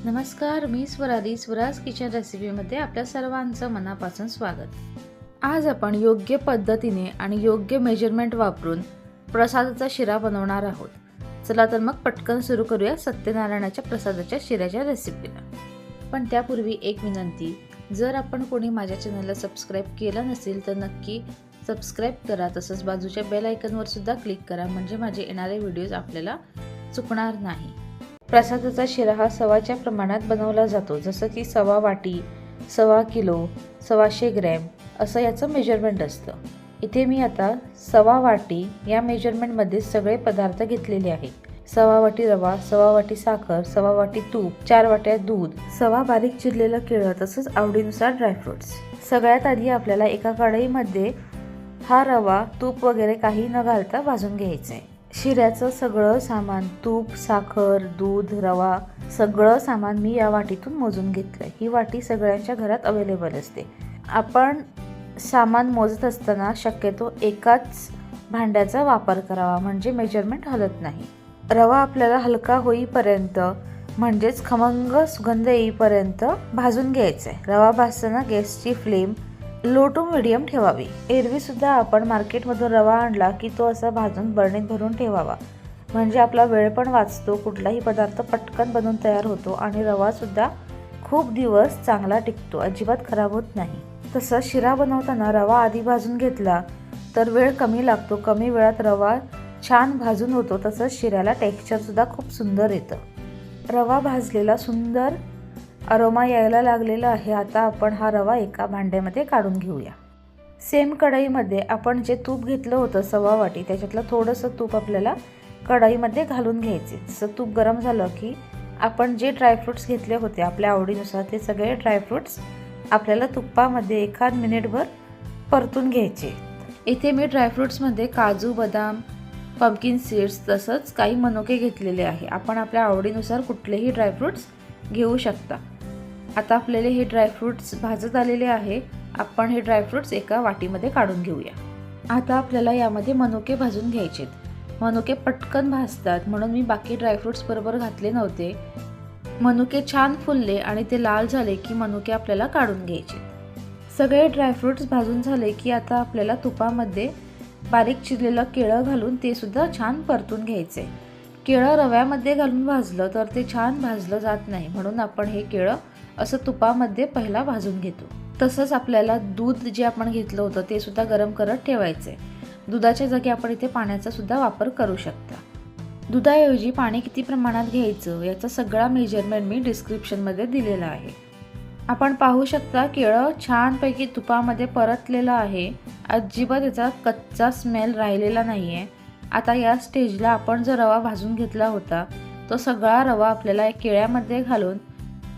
नमस्कार, मी स्वराली. स्वराज किचन रेसिपीमध्ये आपल्या सर्वांचं मनापासून स्वागत. आज आपण योग्य पद्धतीने आणि योग्य मेजरमेंट वापरून प्रसादाचा शिरा बनवणार आहोत. चला तर मग पटकन सुरू करूया सत्यनारायणाच्या प्रसादाच्या शिऱ्याच्या रेसिपीला. पण त्यापूर्वी एक विनंती, जर आपण कोणी माझ्या चॅनलला सबस्क्राईब केलं नसेल तर नक्की सबस्क्राईब करा. तसंच बाजूच्या बेल आयकॉनवर सुद्धा क्लिक करा, म्हणजे माझे येणारे व्हिडिओज आपल्याला चुकणार नाही. प्रसादाचा शिरा हा सवाच्या प्रमाणात बनवला जातो, जसं की सवा वाटी, सवा किलो, 125 ग्रॅम असं याचं मेजरमेंट असतं. इथे मी आता सवा वाटी या मेजरमेंटमध्ये सगळे पदार्थ घेतलेले आहेत. सवा वाटी रवा, सवा वाटी साखर, सवा वाटी तूप, 4 वाट्या दूध, सवा बारीक चिरलेलं केळं, तसंच आवडीनुसार ड्रायफ्रुट्स. सगळ्यात आधी आपल्याला एका कढईमध्ये हा रवा, तूप वगैरे काही न घालता भाजून घ्यायचं आहे. शिऱ्याचं सगळं सामान, तूप, साखर, दूध, रवा, सगळं सामान मी या वाटीतून मोजून घेतलंय. ही वाटी सगळ्यांच्या घरात अवेलेबल असते. आपण सामान मोजत असताना शक्यतो एकाच भांड्याचा वापर करावा, म्हणजे मेजरमेंट हलत नाही. रवा आपल्याला हलका होईपर्यंत, म्हणजेच खमंग सुगंध येईपर्यंत भाजून घ्यायचा आहे. रवा भाजताना गॅसची फ्लेम लो टू मिडियम ठेवावी. एरवीसुद्धा आपण मार्केटमधून रवा आणला की तो असा भाजून बरणीत भरून ठेवावा, म्हणजे आपला वेळ पण वाचतो, कुठलाही पदार्थ पटकन बनवून तयार होतो आणि रवासुद्धा खूप दिवस चांगला टिकतो, अजिबात खराब होत नाही. तसं शिरा बनवताना रवा आधी भाजून घेतला तर वेळ कमी लागतो, कमी वेळात रवा छान भाजून होतो. तसंच शिऱ्याला टेक्स्चरसुद्धा खूप सुंदर येतं. रवा भाजलेला सुंदर अरोमा यायला लागलेला आहे. आता आपण हा रवा एका भांड्यामध्ये काढून घेऊया. सेम कढईमध्ये आपण जे तूप घेतलं होतं सवा वाटी, त्याच्यातलं थोडंसं तूप आपल्याला कढईमध्ये घालून घ्यायचे. जसं तूप गरम झालं की आपण जे ड्रायफ्रुट्स घेतले होते आपल्या आवडीनुसार, ते सगळे ड्रायफ्रुट्स आपल्याला तुपामध्ये 1 मिनिटभर परतून घ्यायचे. इथे मी ड्रायफ्रुट्समध्ये काजू, बदाम, पंपकिन सीड्स, तसंच काही मनुके घेतलेले आहे. आपण आपल्या आवडीनुसार कुठलेही ड्रायफ्रुट्स घेऊ शकता. आता आपल्याला हे ड्रायफ्रुट्स भाजत आलेले आहे. आपण हे ड्रायफ्रुट्स एका वाटीमध्ये काढून घेऊया. आता आपल्याला यामध्ये मनुके भाजून घ्यायचेत. मनुके पटकन भाजतात म्हणून मी बाकी ड्रायफ्रुट्स बरोबर घातले नव्हते. मनुके छान फुलले आणि ते लाल झाले की मनुके आपल्याला काढून घ्यायचे. सगळे ड्रायफ्रुट्स भाजून झाले की आता आपल्याला तुपामध्ये बारीक चिरलेलं केळं घालून ते सुद्धा छान परतून घ्यायचे. केळं रव्यामध्ये घालून भाजलं तर ते छान भाजलं जात नाही, म्हणून आपण हे केळं असं तुपामध्ये पहिला भाजून घेतो. तसंच आपल्याला दूध जे आपण घेतलं होतं ते सुद्धा गरम करत ठेवायचं आहे. दुधाच्या जागी आपण इथे पाण्याचा सुद्धा वापर करू शकता. दुधाऐवजी पाणी किती प्रमाणात घ्यायचं याचा सगळा मेजरमेंट मी डिस्क्रिप्शनमध्ये दिलेला आहे. आपण पाहू शकता केळं छानपैकी तुपामध्ये परतलेलं आहे. अजिबात याचा कच्चा स्मेल राहिलेला नाही आहे. आता या स्टेजला आपण जो रवा भाजून घेतला होता तो सगळा रवा आपल्याला केळ्यामध्ये घालून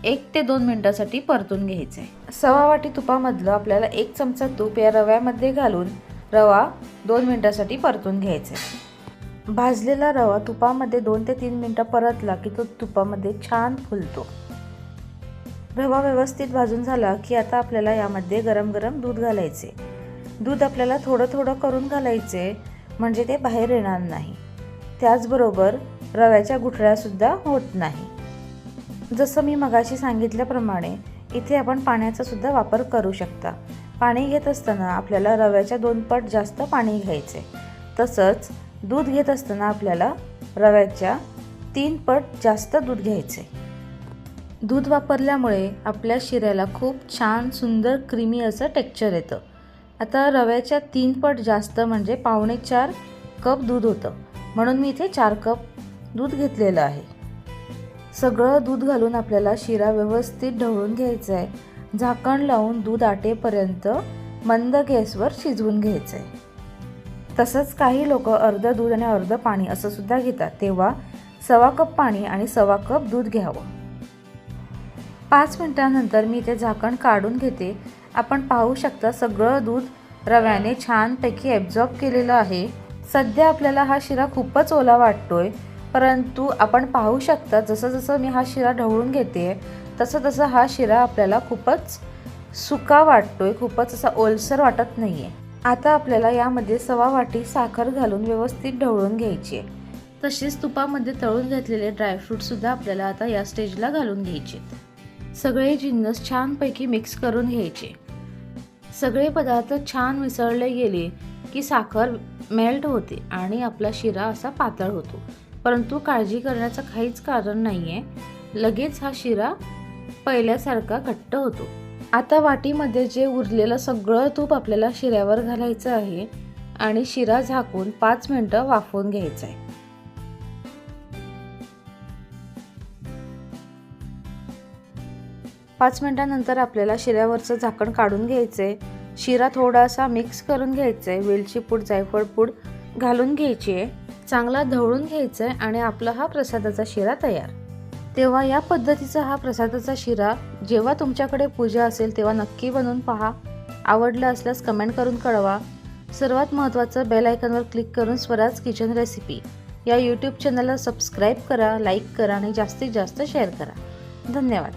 1 ते 2 मिनिटासाठी परतून घ्यायचा आहे. सवा वाटी तुपामधलं आपल्याला 1 चमचा तूप या रव्यामध्ये घालून रवा 2 मिनिटासाठी परतून घ्यायचा आहे. भाजलेला रवा तुपामध्ये 2 ते 3 मिनिटं परतला की तो तुपामध्ये छान फुलतो. रवा व्यवस्थित भाजून झाला की आता आपल्याला यामध्ये गरम गरम दूध घालायचे. दूध आपल्याला थोडं थोडं करून घालायचे, म्हणजे ते बाहेर येणार नाही. त्याचबरोबर रव्याच्या गुठळ्यासुद्धा होत नाही. जसं मी मगाशी सांगितल्याप्रमाणे इथे आपण पाण्याचा सुद्धा वापर करू शकता. पाणी घेत असताना आपल्याला रव्याच्या 2 पट जास्त पाणी घ्यायचे. तसंच दूध घेत असताना आपल्याला रव्याच्या 3 पट जास्त दूध घ्यायचे. दूध वापरल्यामुळे आपल्या शिऱ्याला खूप छान सुंदर क्रीमी असं टेक्स्चर येतं. आता रव्याच्या 3 पट जास्त म्हणजे 4.25 कप दूध होतं, म्हणून मी इथे 4 कप दूध घेतलेलं आहे. सगळं दूध घालून आपल्याला शिरा व्यवस्थित ढवळून घ्यायचा आहे. झाकण लावून दूध आटेपर्यंत मंद गॅसवर शिजवून घ्यायचं आहे. तसंच काही लोक अर्ध दूध आणि अर्ध पाणी असं सुद्धा घेतात, तेव्हा 1.25 कप पाणी आणि 1.25 कप दूध घ्यावं. 5 मिनिटांनंतर मी इथे झाकण काढून घेते. आपण पाहू शकता सगळं दूध रव्याने छानपैकी ॲब्झॉर्ब केलेलं आहे. सध्या आपल्याला हा शिरा खूपच ओला वाटतोय, परंतु आपण पाहू शकता जसं जसं मी हा शिरा ढवळून घेते तसं तसं हा शिरा आपल्याला खूपच सुका वाटतोय, खूपच असा ओलसर वाटत नाही आहे. आता आपल्याला यामध्ये 1.25 वाटी साखर घालून व्यवस्थित ढवळून घ्यायची आहे. तसेच तुपामध्ये तळून घेतलेले ड्रायफ्रूटसुद्धा आपल्याला आता या स्टेजला घालून घ्यायचे. सगळे जिन्नस छानपैकी मिक्स करून घ्यायचे. सगळे पदार्थ छान मिसळले गेले की साखर मेल्ट होते आणि आपला शिरा असा पातळ होतो. परंतु काळजी करण्याचं काहीच कारण नाही आहे. लगेच हा शिरा पहिल्यासारखा घट्ट होतो. आता वाटीमध्ये जे उरलेलं सगळं तूप आपल्याला शिऱ्यावर घालायचं आहे आणि शिरा झाकून 5 मिनिटं वाफवून घ्यायचा आहे. पाच मिनिटांनंतर आपल्याला शिऱ्यावरचं झाकण काढून घ्यायचं आहे. शिरा थोडासा मिक्स करून घ्यायचा आहे. वेलची पूड, जायफळ पूड घालून घ्यायची आहे. चांगला ढवळून घ्यायचं आहे आणि आपला हा प्रसादाचा शिरा तयार. तेव्हा या पद्धतीचा हा प्रसादाचा शिरा जेव्हा तुमच्याकडे पूजा असेल तेव्हा नक्की बनवून पहा. आवडलं असल्यास कमेंट करून कळवा. सर्वात महत्त्वाचं बेल आयकॉनवर क्लिक करून स्वराज किचन रेसिपी या यूट्यूब चॅनलला सबस्क्राईब करा, लाईक करा आणि जास्तीत जास्त शेअर करा. धन्यवाद.